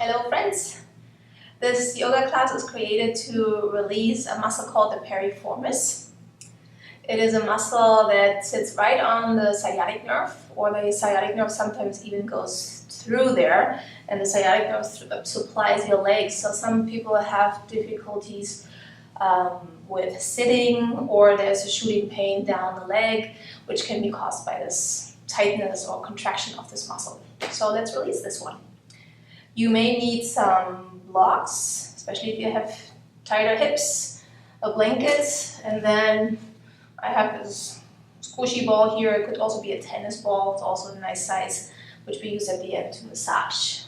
Hello friends! This yoga class is created to release a muscle called the piriformis. It is a muscle that sits right on the sciatic nerve, or the sciatic nerve sometimes even goes through there, and the sciatic nerve supplies your legs. So some people have difficulties with sitting, or there's a shooting pain down the leg, which can be caused by this tightness or contraction of this muscle. So let's release this one. You may need some blocks, especially if you have tighter hips, a blanket, and then I have this squishy ball here. It could also be a tennis ball. It's also a nice size, which we use at the end to massage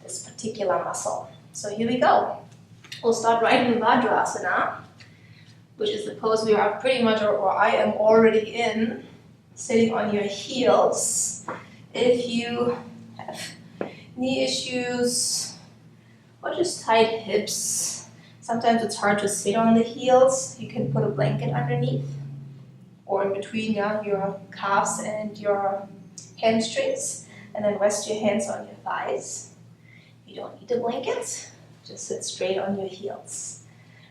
this particular muscle. So here we go. We'll start right in Vajrasana, which is the pose we are pretty much, or I am already in, sitting on your heels. If you have knee issues or just tight hips, sometimes it's hard to sit on the heels. You can put a blanket underneath or in between your calves and your hamstrings, and then rest your hands on your thighs. You don't need a blanket, just sit straight on your heels.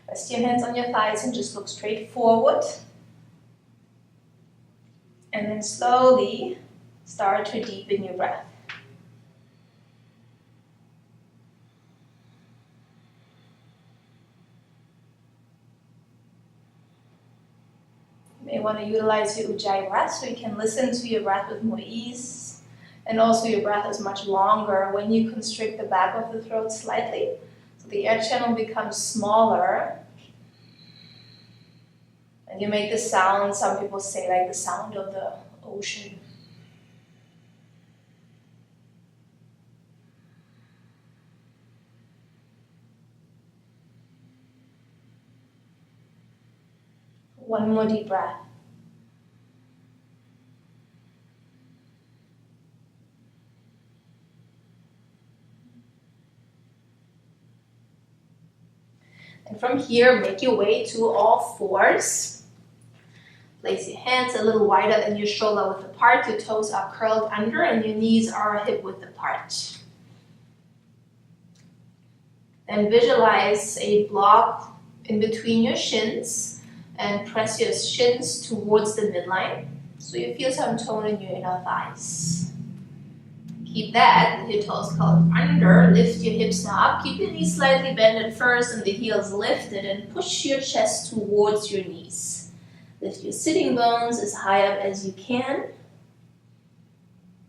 Rest your hands on your thighs and just look straight forward, and then slowly start to deepen your breath. You may want to utilize your Ujjayi breath so you can listen to your breath with more ease, and also your breath is much longer when you constrict the back of the throat slightly, so the air channel becomes smaller, and you make the sound, some people say, like the sound of the ocean. One more deep breath. And from here, make your way to all fours. Place your hands a little wider than your shoulder width apart. Your toes are curled under and your knees are hip width apart. Then visualize a block in between your shins and press your shins towards the midline so you feel some tone in your inner thighs. Keep that with your toes curled under. Lift your hips now up. Keep your knees slightly bent at first and the heels lifted, and push your chest towards your knees. Lift your sitting bones as high up as you can.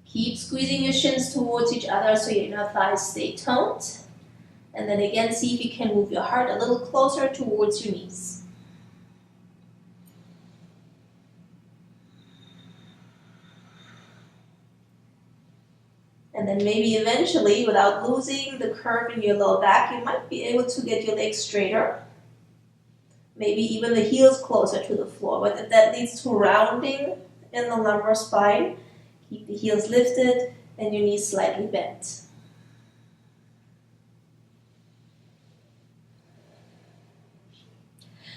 Keep squeezing your shins towards each other so your inner thighs stay toned. And then again, see if you can move your heart a little closer towards your knees. And then maybe eventually, without losing the curve in your low back, you might be able to get your legs straighter. Maybe even the heels closer to the floor. But if that leads to rounding in the lumbar spine, keep the heels lifted and your knees slightly bent.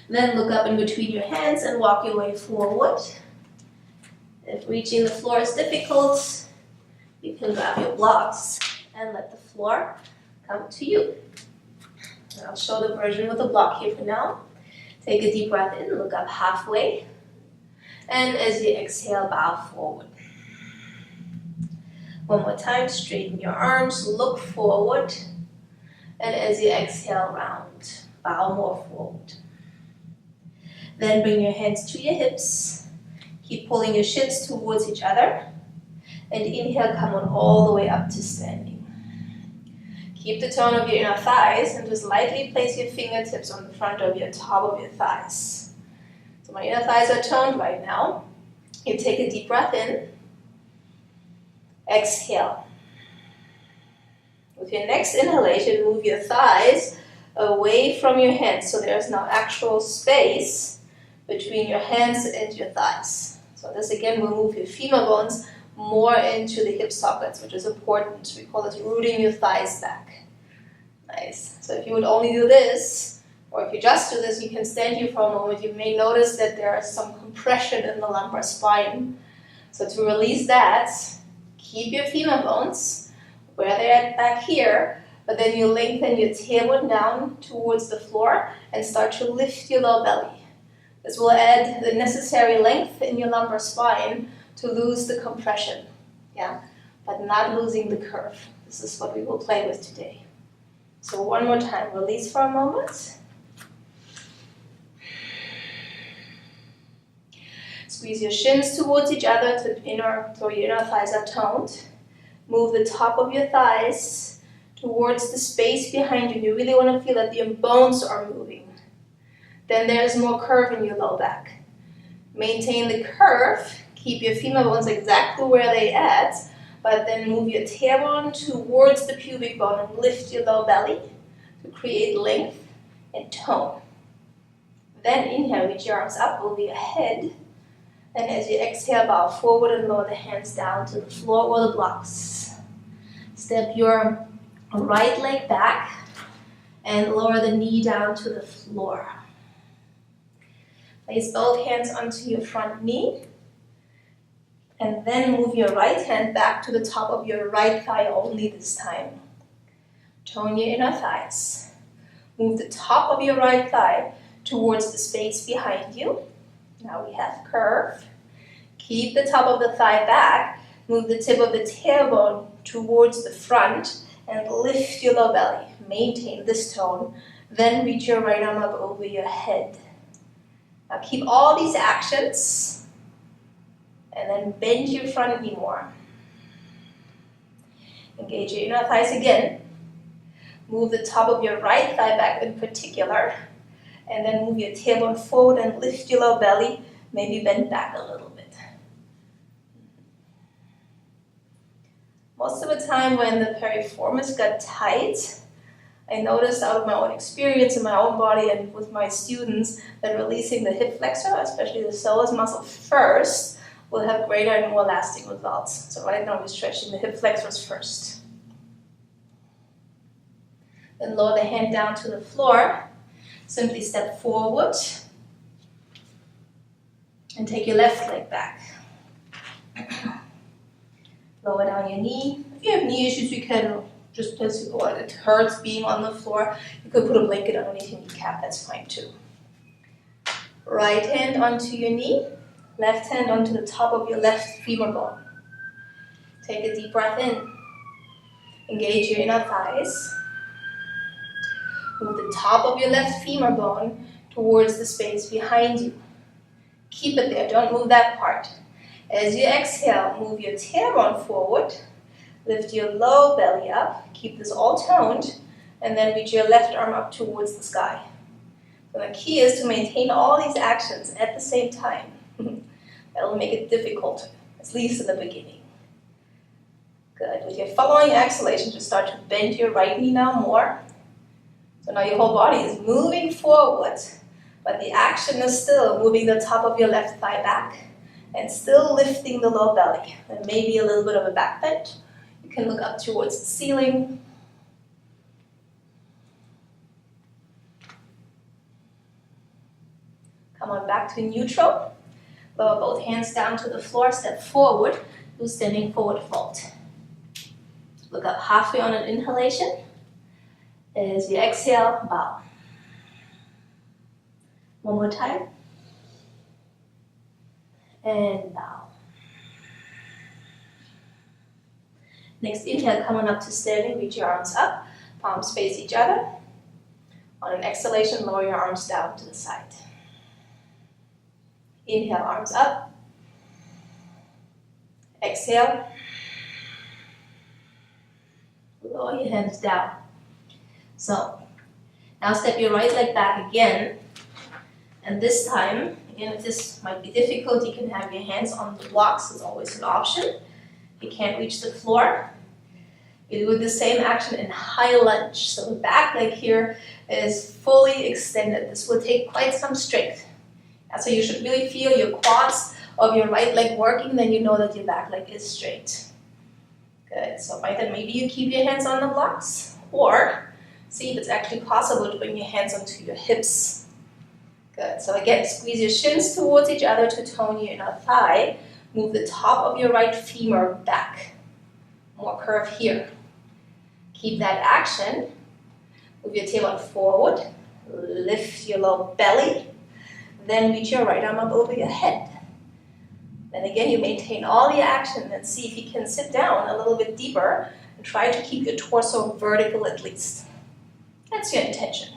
Then look up in between your hands and walk your way forward. If reaching the floor is difficult, you can grab your blocks and let the floor come to you. And I'll show the version with the block here for now. Take a deep breath in, look up halfway, and as you exhale, bow forward. One more time, straighten your arms, look forward, and as you exhale, round, bow more forward. Then bring your hands to your hips, keep pulling your shins towards each other, and inhale, come on all the way up to standing. Keep the tone of your inner thighs and just lightly place your fingertips on the front of your top of your thighs. So my inner thighs are toned right now. You take a deep breath in. Exhale. With your next inhalation, move your thighs away from your hands so there's now actual space between your hands and your thighs. So this again will move your femur bones more into the hip sockets, which is important. We call this rooting your thighs back. Nice. So if you would only do this, or if you just do this, you can stand here for a moment. You may notice that there is some compression in the lumbar spine. So to release that, keep your femur bones where they're at back here, But then you lengthen your tailbone down towards the floor and start to lift your lower belly. This will add the necessary length in your lumbar spine to lose the compression, yeah, but not losing the curve. This is what we will play with today. So one more time, release for a moment. Squeeze your shins towards each other so your inner thighs are toned. Move the top of your thighs towards the space behind you. You really want to feel that your bones are moving. Then there's more curve in your low back. Maintain the curve. Keep your femur bones exactly where they at, but then move your tailbone towards the pubic bone and lift your low belly to create length and tone. Then inhale, reach your arms up over your head. And as you exhale, bow forward and lower the hands down to the floor or the blocks. Step your right leg back and lower the knee down to the floor. Place both hands onto your front knee. And then move your right hand back to the top of your right thigh only this time. Tone your inner thighs. Move the top of your right thigh towards the space behind you. Now we have curve. Keep the top of the thigh back. Move the tip of the tailbone towards the front and lift your low belly. Maintain this tone. Then reach your right arm up over your head. Now keep all these actions. And then bend your front knee more. Engage your inner thighs again. Move the top of your right thigh back in particular. And then move your tailbone forward and lift your low belly. Maybe bend back a little bit. Most of the time when the piriformis got tight, I noticed out of my own experience in my own body and with my students that releasing the hip flexor, especially the psoas muscle first, will have greater and more lasting results. So right now we're stretching the hip flexors first. Then lower the hand down to the floor. Simply step forward and take your left leg back. Lower down your knee. If you have knee issues, you can just place it hurts being on the floor. You could put a blanket underneath your kneecap, that's fine too. Right hand onto your knee. Left hand onto the top of your left femur bone. Take a deep breath in. Engage your inner thighs. Move the top of your left femur bone towards the space behind you. Keep it there, don't move that part. As you exhale, move your tailbone forward. Lift your low belly up. Keep this all toned. And then reach your left arm up towards the sky. So the key is to maintain all these actions at the same time. That'll make it difficult, at least in the beginning. Good. With your following exhalation, just start to bend your right knee now more. So now your whole body is moving forward, but the action is still moving the top of your left thigh back and still lifting the low belly. And maybe a little bit of a back bend. You can look up towards the ceiling. Come on back to neutral. Lower both hands down to the floor, step forward, do standing forward fold. Look up halfway on an inhalation. As you exhale, bow. One more time. And bow. Next inhale, come on up to standing, reach your arms up, palms face each other. On an exhalation, lower your arms down to the side. Inhale, arms up. Exhale. Lower your hands down. So, now step your right leg back again. And this time, again, if this might be difficult, you can have your hands on the blocks. It's always an option. You can't reach the floor. You do the same action in high lunge. So the back leg here is fully extended. This will take quite some strength. And so you should really feel your quads of your right leg working, then you know that your back leg is straight. Good. So by then maybe you keep your hands on the blocks, or see if it's actually possible to bring your hands onto your hips. Good. So again, squeeze your shins towards each other to tone your inner thigh. Move the top of your right femur back. More curve here. Keep that action. Move your tailbone forward. Lift your lower belly. Then reach your right arm up over your head. Then again, you maintain all the action and see if you can sit down a little bit deeper and try to keep your torso vertical at least. That's your intention.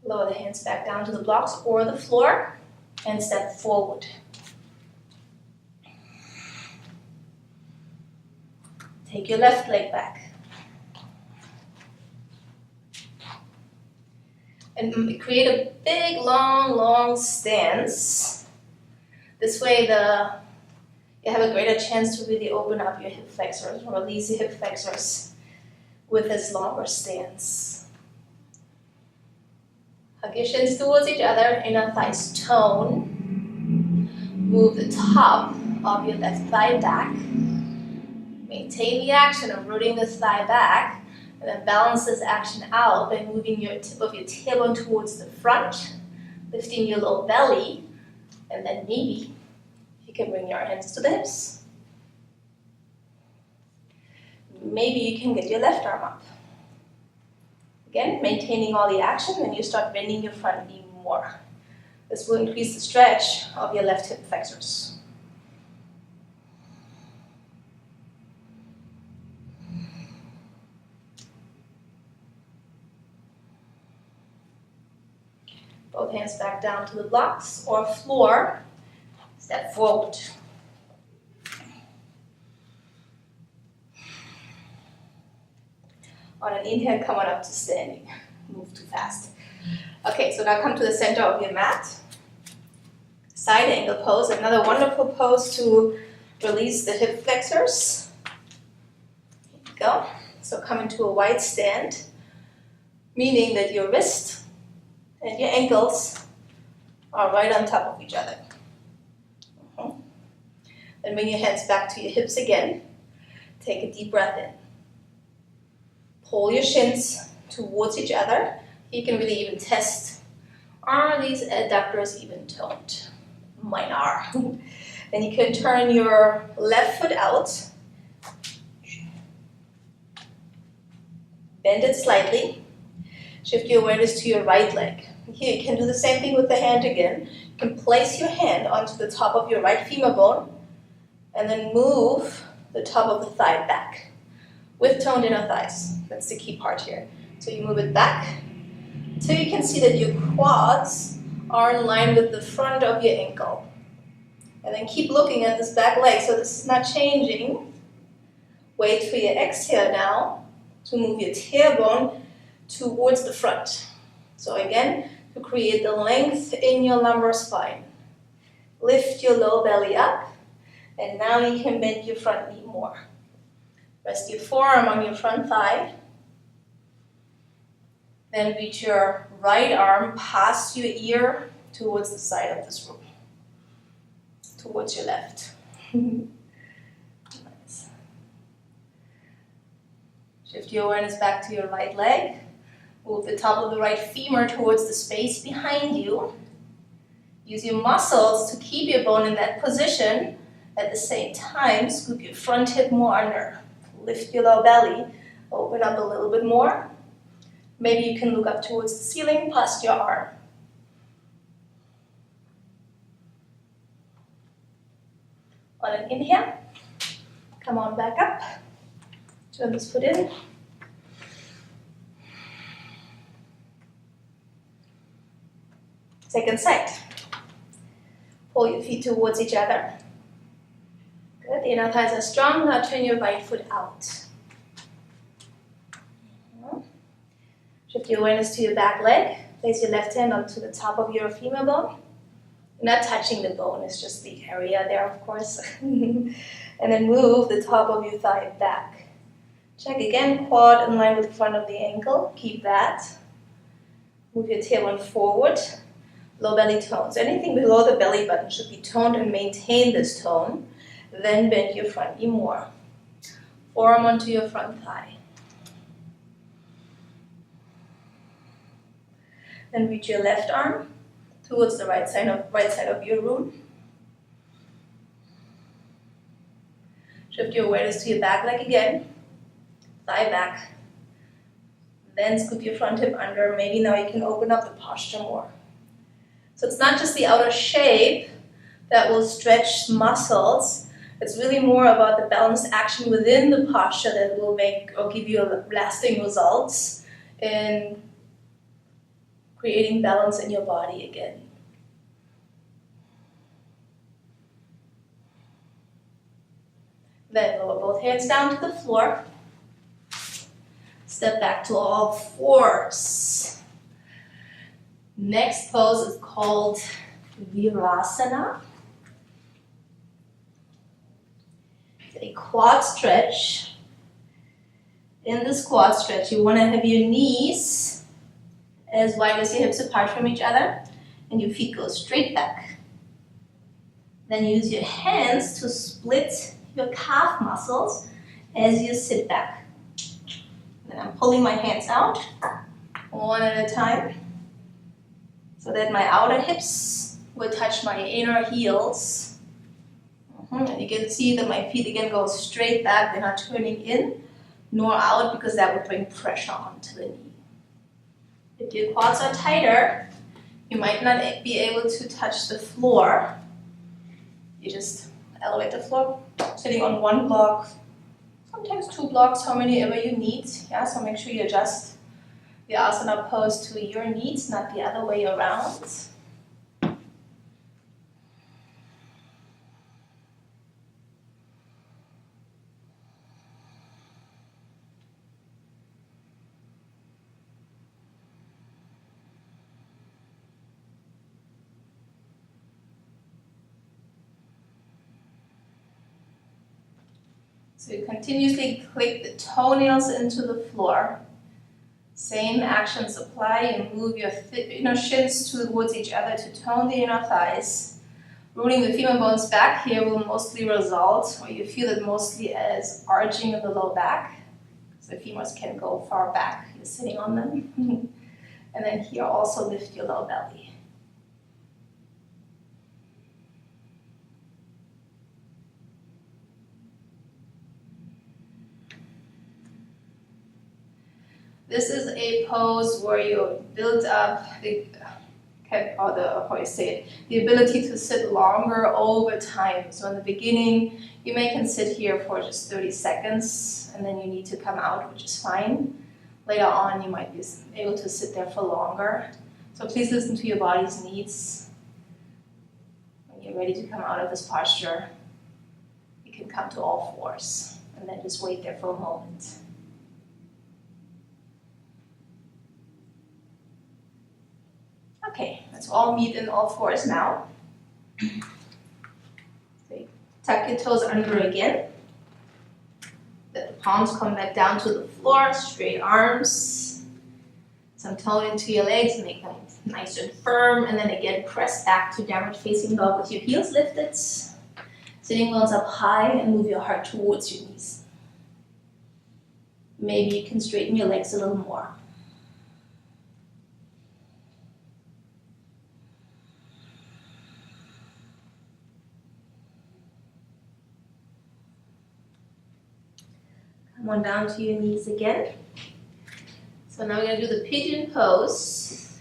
Lower the hands back down to the blocks or the floor and step forward. Take your left leg back. And create a big, long stance. This way you have a greater chance to really open up your hip flexors or release your hip flexors with this longer stance. Hug your shins towards each other, inner thighs tone. Move the top of your left thigh back. Maintain the action of rooting this thigh back, and then balance this action out by moving your tip of your tailbone towards the front, lifting your low belly, and then maybe you can bring your hands to the hips. Maybe you can get your left arm up. Again, maintaining all the action, then you start bending your front knee more. This will increase the stretch of your left hip flexors. Both hands back down to the blocks or floor. Step forward. On an inhale, come on up to standing. Move too fast. Okay, so now come to the center of your mat. Side angle pose, another wonderful pose to release the hip flexors. Here we go. So come into a wide stand, meaning that your wrist and your ankles are right on top of each other. Then bring your hands back to your hips again. Take a deep breath in. Pull your shins towards each other. You can really even test, are these adductors even toned? Mine are. Then you can turn your left foot out. Bend it slightly. Shift your awareness to your right leg. Here you can do the same thing with the hand again. You can place your hand onto the top of your right femur bone and then move the top of the thigh back with toned inner thighs. That's the key part here. So you move it back until you can see that your quads are in line with the front of your ankle. And then keep looking at this back leg. So this is not changing. Wait for your exhale now to move your tailbone towards the front. So again, to create the length in your lumbar spine. Lift your low belly up, and now you can bend your front knee more. Rest your forearm on your front thigh. Then reach your right arm past your ear towards the side of this room. Towards your left. Nice. Shift your awareness back to your right leg. Move the top of the right femur towards the space behind you. Use your muscles to keep your bone in that position. At the same time, scoop your front hip more under. Lift your low belly. Open up a little bit more. Maybe you can look up towards the ceiling past your arm. On an inhale, come on back up. Turn this foot in. Second side. Pull your feet towards each other. Good, the inner thighs are strong. Now turn your right foot out. Shift your awareness to your back leg. Place your left hand onto the top of your femur bone. You're not touching the bone, it's just the area there, of course. And then move the top of your thigh back. Check again, quad in line with the front of the ankle. Keep that. Move your tailbone forward. Low belly tones. Anything below the belly button should be toned and maintain this tone. Then bend your front knee more. Forearm onto your front thigh. Then reach your left arm towards the right side of your room. Shift your awareness to your back leg again. Lie back. Then scoop your front hip under. Maybe now you can open up the posture more. So it's not just the outer shape that will stretch muscles. It's really more about the balanced action within the posture that will make or give you lasting results in creating balance in your body again. Then lower both hands down to the floor. Step back to all fours. Next pose is called Virasana. It's a quad stretch. In this quad stretch, you want to have your knees as wide as your hips apart from each other, and your feet go straight back. Then use your hands to split your calf muscles as you sit back. Then I'm pulling my hands out, one at a time, so that my outer hips will touch my inner heels. And you can see that my feet again go straight back. They're not turning in nor out because that would bring pressure onto the knee. If your quads are tighter, you might not be able to touch the floor. You just elevate the floor, sitting on one block, sometimes 2 blocks, how many ever you need. Yeah, so make sure you adjust the asana pose to your needs, not the other way around. So you continuously click the toenails into the floor. Same actions apply. You move your inner shins towards each other to tone the inner thighs. Rooting the femur bones back here will mostly result, or you feel it mostly as arching of the low back. So the femurs can go far back. You're sitting on them. And then here also lift your low belly. This is a pose where you build up the ability to sit longer over time. So in the beginning, you can sit here for just 30 seconds, and then you need to come out, which is fine. Later on, you might be able to sit there for longer. So please listen to your body's needs. When you're ready to come out of this posture, you can come to all fours, and then just wait there for a moment. Okay, let's all meet in all fours now. So tuck your toes under again. Let the palms come back down to the floor, straight arms. Some tone into your legs, make them nice and firm. And then again, press back to downward facing dog with your heels lifted. Sitting bones up high and move your heart towards your knees. Maybe you can straighten your legs a little more. Come on down to your knees again. So now we're going to do the pigeon pose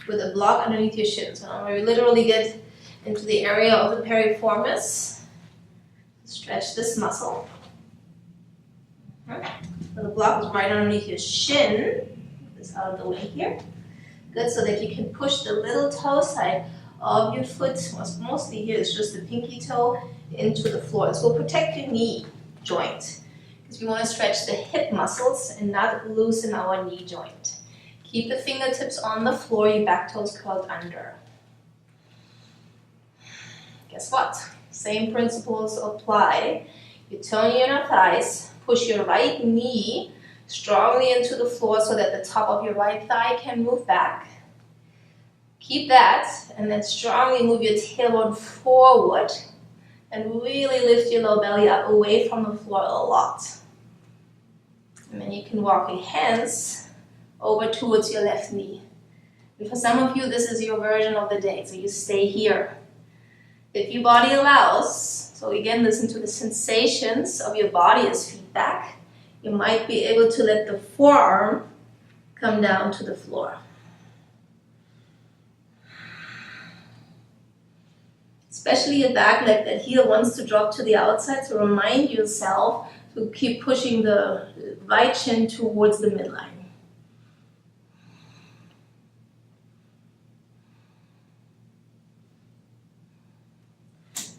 with a block underneath your shins. So now we literally get into the area of the piriformis. Stretch this muscle. So the block is right underneath your shin. Get this out of the way here. Good, so that you can push the little toe side of your foot, mostly here it's just the pinky toe, into the floor. This will protect your knee joint, because we want to stretch the hip muscles and not loosen our knee joint. Keep the fingertips on the floor, your back toes curled under. Guess what? Same principles apply. You tone your inner thighs, push your right knee strongly into the floor so that the top of your right thigh can move back. Keep that, and then strongly move your tailbone forward and really lift your low belly up away from the floor a lot. And then you can walk your hands over towards your left knee. For some of you, this is your version of the day, so you stay here. If your body allows, so again, listen to the sensations of your body as feedback. You might be able to let the forearm come down to the floor. Especially your back leg, that heel wants to drop to the outside, so remind yourself to keep pushing the right shin towards the midline.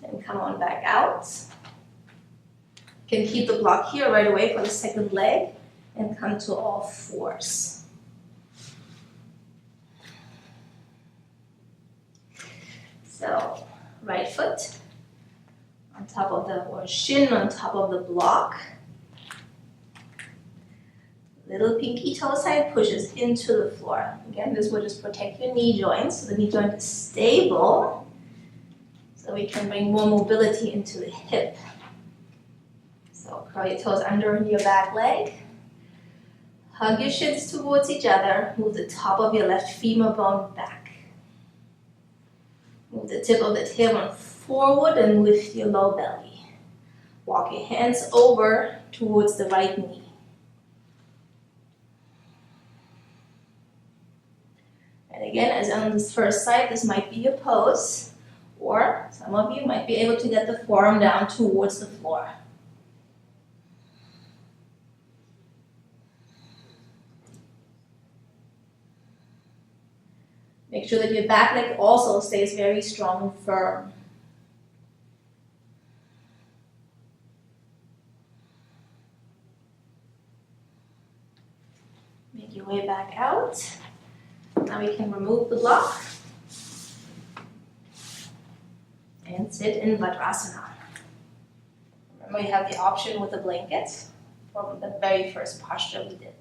And come on back out. You can keep the block here right away for the second leg and come to all fours. So, right foot on top of the, or shin on top of the block. Little pinky toe side pushes into the floor. Again, this will just protect your knee joints, so the knee joint is stable, so we can bring more mobility into the hip. So curl your toes under your back leg. Hug your shins towards each other. Move the top of your left femur bone back. Move the tip of the tailbone forward and lift your low belly. Walk your hands over towards the right knee. And again, as on this first side, this might be your pose, or some of you might be able to get the forearm down towards the floor. Make sure that your back leg also stays very strong and firm. Make your way back out. Now we can remove the block and sit in Vajrasana. Remember, you have the option with the blanket from the very first posture we did.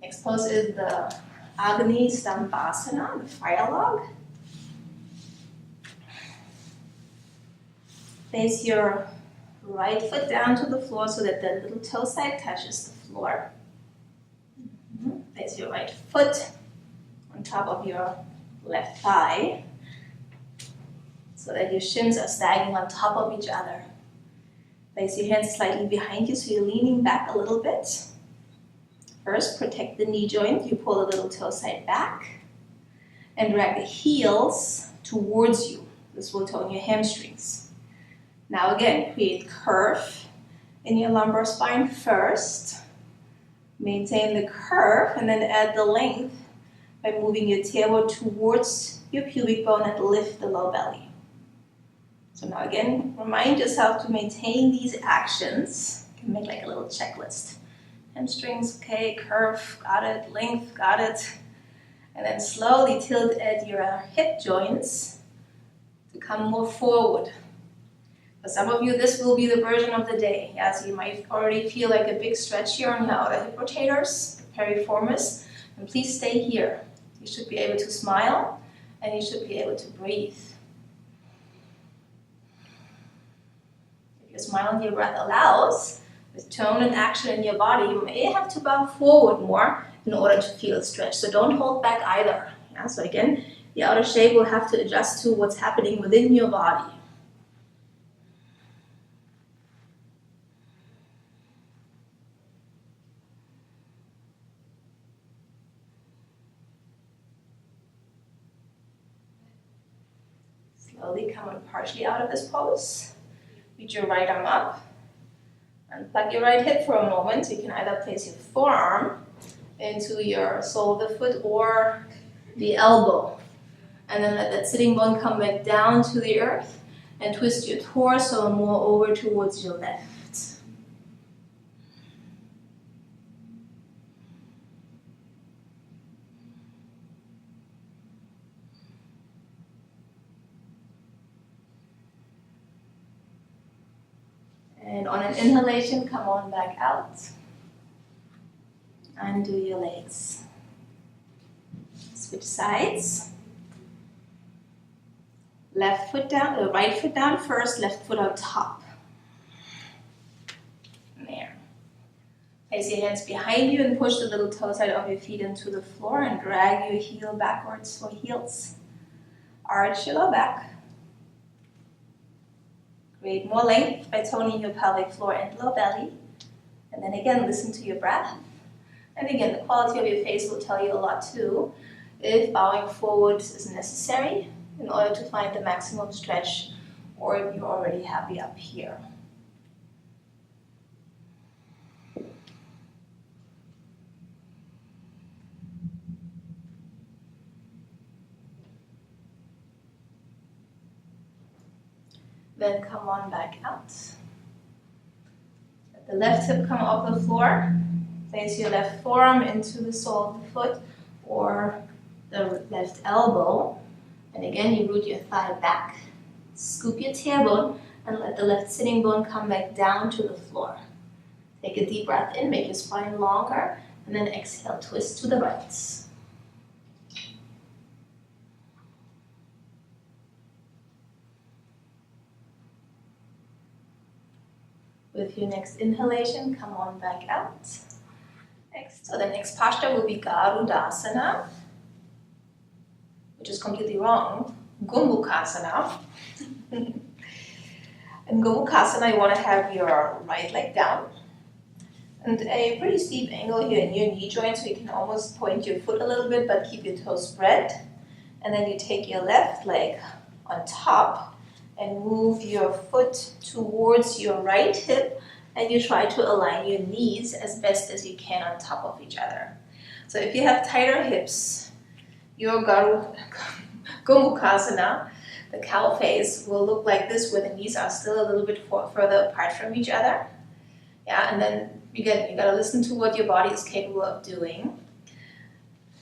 Next pose is the Agni Stambhasana, the fire log. Place your right foot down to the floor so that the little toe side touches the floor. Place your right foot on top of your left thigh so that your shins are stacking on top of each other. Place your hands slightly behind you so you're leaning back a little bit. First, protect the knee joint. You pull the little toe side back and drag the heels towards you. This will tone your hamstrings. Now again, create curve in your lumbar spine first. Maintain the curve and then add the length by moving your tailbone towards your pubic bone and lift the low belly. So now again, remind yourself to maintain these actions. You can make like a little checklist. Hamstrings, okay, curve, got it, length, got it. And then slowly tilt at your hip joints to come more forward. For some of you, this will be the version of the day. Yeah, so you might already feel like a big stretch here on your outer hip rotators, the Piriformis. And please stay here. You should be able to smile and you should be able to breathe. If your smile and your breath allows, with tone and action in your body, you may have to bow forward more in order to feel a stretch. So don't hold back either. Yeah, so again, the outer shape will have to adjust to what's happening within your body. Slowly come on partially out of this pose. Reach your right arm up. Unplug your right hip for a moment. You can either place your forearm into your sole of the foot or the elbow. And then let that sitting bone come back down to the earth and twist your torso more over towards your left. And on an inhalation, come on back out. Undo your legs. Switch sides. Left foot down, right foot down first, left foot on top. Place your hands behind you and push the little toe side of your feet into the floor and drag your heel backwards for heels. Arch your low back. Create more length by toning your pelvic floor and low belly. And then again, listen to your breath. And again, the quality of your face will tell you a lot too, if bowing forward is necessary in order to find the maximum stretch, or if you're already happy up here. Then come on back out. Let the left hip come off the floor. Place your left forearm into the sole of the foot or the left elbow. And again, you root your thigh back. Scoop your tailbone and let the left sitting bone come back down to the floor. Take a deep breath in, make your spine longer, and then exhale, twist to the right. With your next inhalation, come on back out. So the next posture will be Garudasana, which is completely wrong, Gomukhasana. In Gomukhasana, you want to have your right leg down and a pretty steep angle here in your knee joint, so you can almost point your foot a little bit, but keep your toes spread. And then you take your left leg on top and move your foot towards your right hip, and you try to align your knees as best as you can on top of each other. So if you have tighter hips, your Gomukhasana, the cow face, will look like this, where the knees are still a little bit further apart from each other. Yeah, and then you gotta listen to what your body is capable of doing.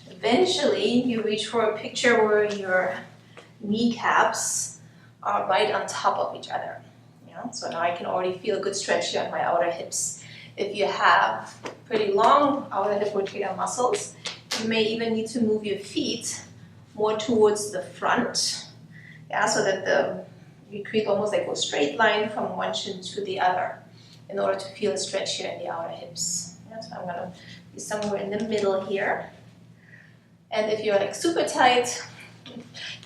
Eventually, you reach for a picture where your kneecaps are right on top of each other. Yeah? So now I can already feel a good stretch here on my outer hips. If you have pretty long outer hip rotator muscles, you may even need to move your feet more towards the front, yeah, so that you create almost like a straight line from one shin to the other in order to feel a stretch here in the outer hips. Yeah, so I'm gonna be somewhere in the middle here. And if you're like super tight,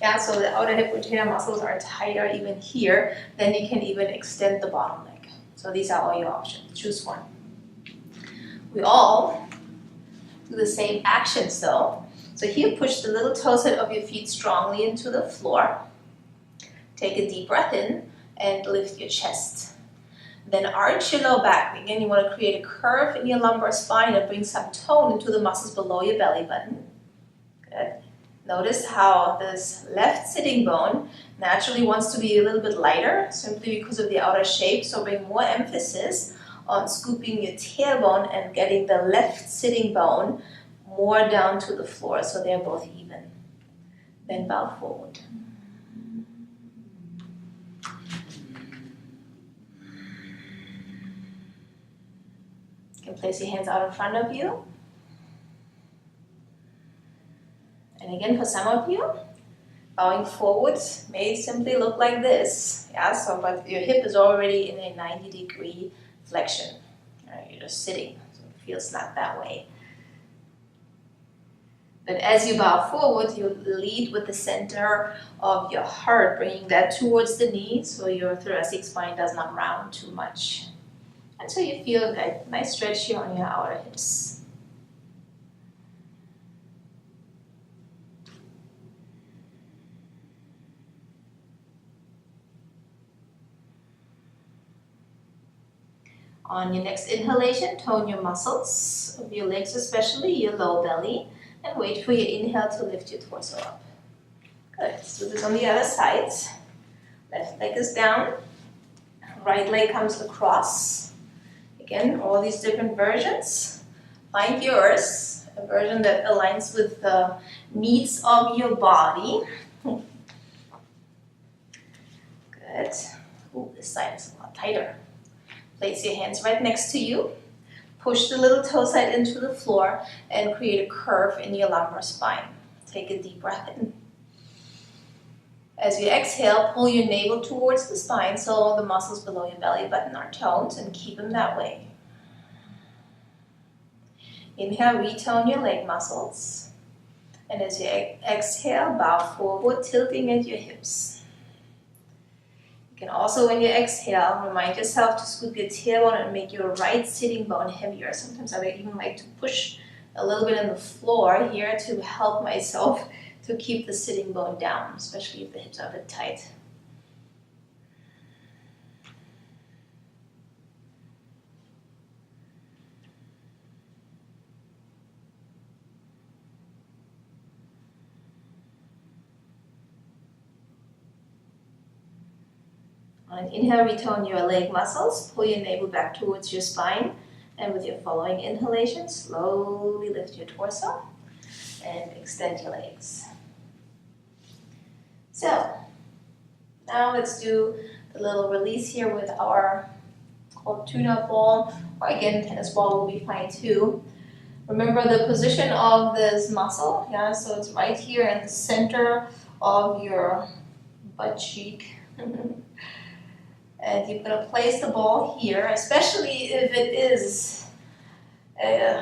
yeah, so the outer hip rotator muscles are tighter even here, then you can even extend the bottom leg. So these are all your options. Choose one. We all do the same actions though. So here, push the little toe set of your feet strongly into the floor. Take a deep breath in and lift your chest. Then arch your low back. Again, you want to create a curve in your lumbar spine and bring some tone into the muscles below your belly button. Good. Notice how this left sitting bone naturally wants to be a little bit lighter simply because of the outer shape. So bring more emphasis on scooping your tailbone and getting the left sitting bone more down to the floor so they're both even. Then bow forward. You can place your hands out in front of you. And again, for some of you, bowing forward may simply look like this. Yeah, so but your hip is already in a 90-degree flexion. Right, you're just sitting, so it feels not that way. But as you bow forward, you lead with the center of your heart, bringing that towards the knee so your thoracic spine does not round too much. Until you feel that nice stretch here on your outer hips. On your next inhalation, tone your muscles of your legs, especially your low belly, and wait for your inhale to lift your torso up. Good. Let's do this on the other side. Left leg is down, right leg comes across. Again, all these different versions. Find yours, a version that aligns with the needs of your body. Good. Ooh, this side is a lot tighter. Place your hands right next to you. Push the little toe side into the floor and create a curve in your lumbar spine. Take a deep breath in. As you exhale, pull your navel towards the spine so the muscles below your belly button are toned, and keep them that way. Inhale, retone your leg muscles. And as you exhale, bow forward, tilting at your hips. You can also, when you exhale, remind yourself to scoop your tailbone and make your right sitting bone heavier. Sometimes I even like to push a little bit on the floor here to help myself to keep the sitting bone down, especially if the hips are a bit tight. On an inhale, retone your leg muscles, pull your navel back towards your spine, and with your following inhalation, slowly lift your torso and extend your legs. So, now let's do the little release here with our called tune-up ball, or again, tennis ball will be fine too. Remember the position of this muscle, yeah, so it's right here in the center of your butt cheek. And you're going to place the ball here, especially if it is,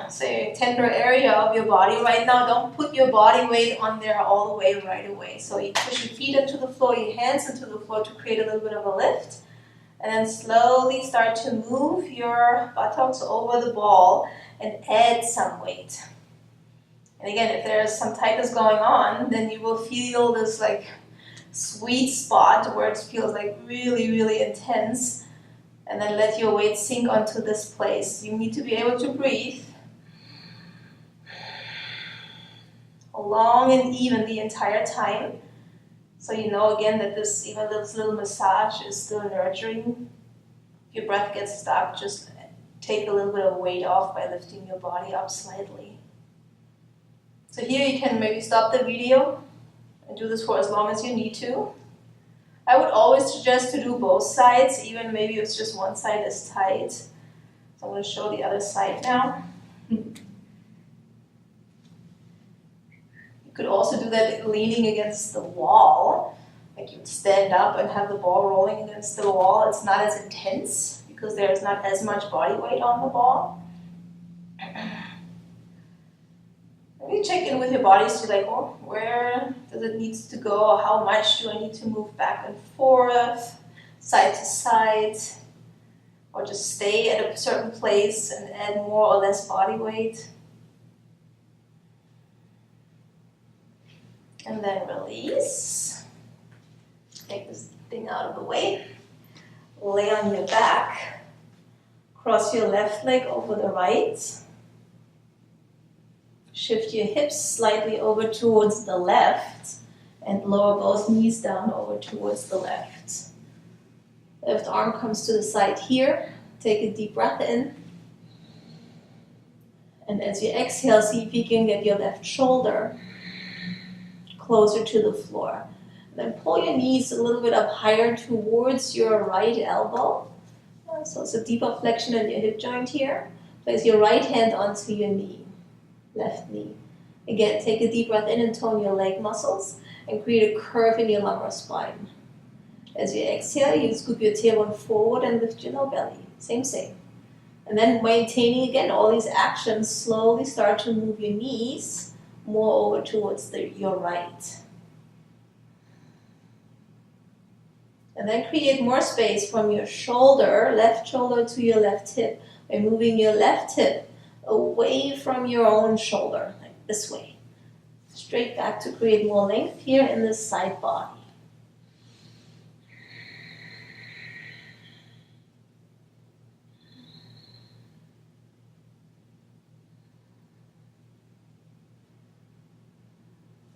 say, a tender area of your body. Right now, don't put your body weight on there all the way right away. So you push your feet into the floor, your hands into the floor to create a little bit of a lift. And then slowly start to move your buttocks over the ball and add some weight. And again, if there's some tightness going on, then you will feel this like sweet spot where it feels like really, really intense, and then let your weight sink onto this place. You need to be able to breathe long and even the entire time. So you know again that this, even this little massage is still nurturing. If your breath gets stuck, just take a little bit of weight off by lifting your body up slightly. So here you can maybe stop the video and do this for as long as you need to. I would always suggest to do both sides, even maybe if it's just one side is tight. So I'm going to show the other side now. You could also do that leaning against the wall. Like you would stand up and have the ball rolling against the wall. It's not as intense because there's not as much body weight on the ball. Maybe check in with your bodies to like, oh, where does it need to go? How much do I need to move back and forth, side to side? Or just stay at a certain place and add more or less body weight. And then release. Take this thing out of the way. Lay on your back. Cross your left leg over the right. Shift your hips slightly over towards the left and lower both knees down over towards the left. Left arm comes to the side here. Take a deep breath in. And as you exhale, see if you can get your left shoulder closer to the floor. Then pull your knees a little bit up higher towards your right elbow. So it's a deeper flexion in your hip joint here. Place your right hand onto your knee. Left knee. Again, take a deep breath in and tone your leg muscles and create a curve in your lumbar spine. As you exhale, you scoop your tailbone forward and lift your low belly. Same. And then maintaining again all these actions, slowly start to move your knees more over towards your right. And then create more space from your shoulder, left shoulder to your left hip by moving your left hip away from your own shoulder, like this way. Straight back to create more length here in this side body.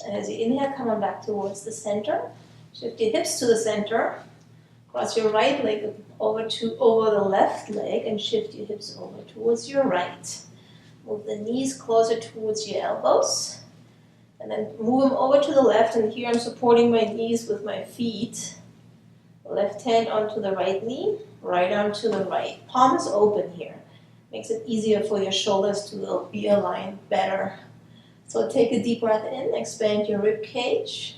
And as you inhale, come on back towards the center. Shift your hips to the center. Cross your right leg over the left leg and shift your hips over towards your right. Move the knees closer towards your elbows. And then move them over to the left. And here I'm supporting my knees with my feet. Left hand onto the right knee, right arm to the right. Palm is open here. Makes it easier for your shoulders to be aligned better. So take a deep breath in, expand your rib cage.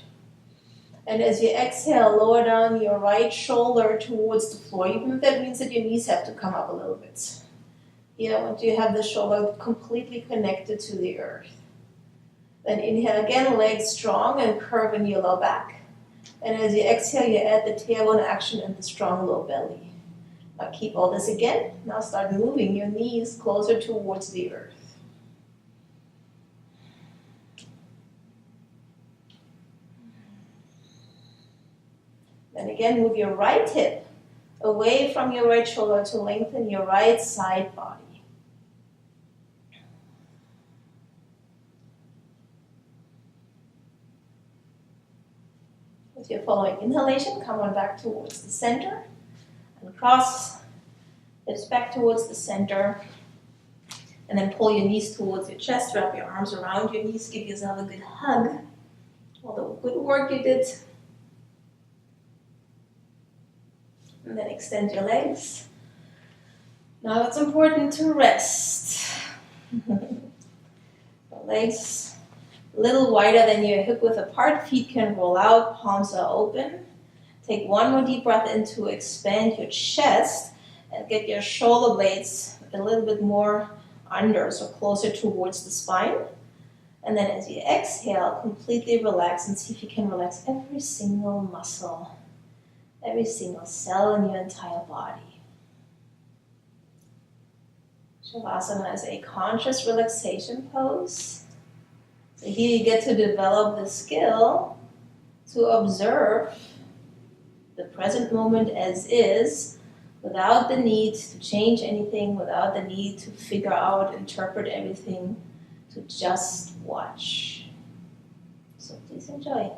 And as you exhale, lower down your right shoulder towards the floor, even if that means that your knees have to come up a little bit. Here, I want you to have the shoulder completely connected to the earth. Then inhale again, legs strong and curve in your low back. And as you exhale, you add the tailbone action and the strong low belly. Now keep all this again. Now start moving your knees closer towards the earth. Then again, move your right hip away from your right shoulder to lengthen your right side body. With your following inhalation, come on back towards the center and cross hips back towards the center. And then pull your knees towards your chest, wrap your arms around your knees, give yourself a good hug. All the good work you did. And then extend your legs. Now it's important to rest. The legs a little wider than your hip width apart, feet can roll out, palms are open. Take one more deep breath in to expand your chest and get your shoulder blades a little bit more under, so closer towards the spine. And then as you exhale, completely relax and see if you can relax every single muscle, every single cell in your entire body. Shavasana is a conscious relaxation pose. So here you get to develop the skill to observe the present moment as is, without the need to change anything, without the need to figure out, interpret everything, to just watch. So please enjoy.